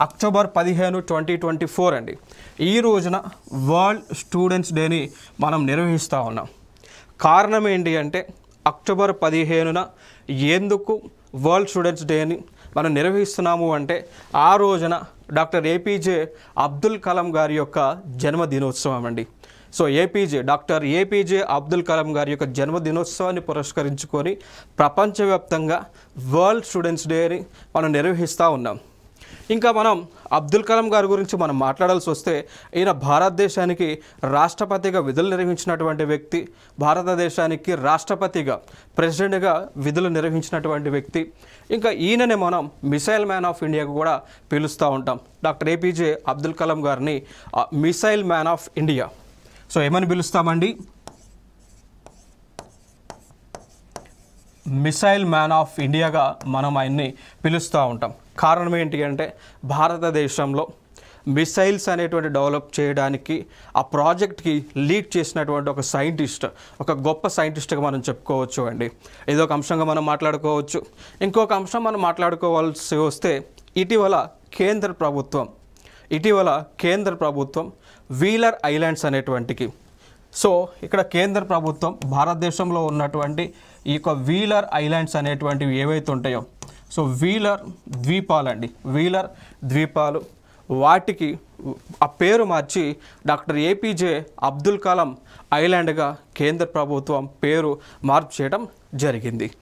October 15, 2024 అండి. ఈ రోజున వరల్డ్ స్టూడెంట్స్ డేని మనం నిర్వహిస్తూ ఉన్నాం. కారణం ఏంటి అంటే అక్టోబర్ 15న ఎందుకు వరల్డ్ స్టూడెంట్స్ డేని మనం నిర్వహిస్తున్నాము అంటే ఆ రోజున డాక్టర్ ఏపీజే అబ్దుల్ కలాం గారి యొక్క జన్మదినోత్సవం అండి. So doctor APJ Abdul Kalam గారి యొక్క జన్మదినోత్సవాన్ని పురస్కరించుకొని ప్రపంచవ్యాప్తంగా వరల్డ్ స్టూడెంట్స్ డేని మనం నిర్వహిస్తూ ఉన్నాం. ఇంకా మనం అబ్దుల్ కలాం గారి గురించి మనం మాట్లాడాల్సి వస్తే ఈయన భారతదేశానికి రాష్ట్రపతిగా విధులు నిర్వహించినటువంటి వ్యక్తి, భారతదేశానికి రాష్ట్రపతిగా ప్రెసిడెంట్గా విధులు నిర్వహించినటువంటి వ్యక్తి. ఇంకా ఈయననే మనం మిసైల్ మ్యాన్ ఆఫ్ ఇండియాకు కూడా పిలుస్తూ ఉంటాం. డాక్టర్ ఏపీజే అబ్దుల్ కలాం గారిని missile man of India. So ఏమని పిలుస్తామండి? మిసైల్ మ్యాన్ ఆఫ్ ఇండియాగా మనం ఆయన్ని పిలుస్తూ ఉంటాం. కారణం ఏంటి అంటే భారతదేశంలో మిసైల్స్ అనేటువంటి డెవలప్ చేయడానికి ఆ ప్రాజెక్ట్కి లీడ్ చేసినటువంటి ఒక సైంటిస్ట్, ఒక గొప్ప సైంటిస్ట్గా మనం చెప్పుకోవచ్చు అండి. ఇదొక అంశంగా మనం మాట్లాడుకోవచ్చు. ఇంకొక అంశం మనం మాట్లాడుకోవాల్సి వస్తే ఇటీవల కేంద్ర ప్రభుత్వం వీలర్ ఐలాండ్స్ అనేటువంటికి, సో ఇక్కడ కేంద్ర ప్రభుత్వం భారతదేశంలో ఉన్నటువంటి ఈ యొక్క వీలర్ ఐలాండ్స్ అనేటువంటివి ఏవైతే ఉంటాయో, సో వీలర్ ద్వీపాలు వాటికి ఆ పేరు మార్చి డాక్టర్ ఏపీజే అబ్దుల్ కలాం ఐలాండ్గా కేంద్ర ప్రభుత్వం పేరు మార్పు చేయడం జరిగింది.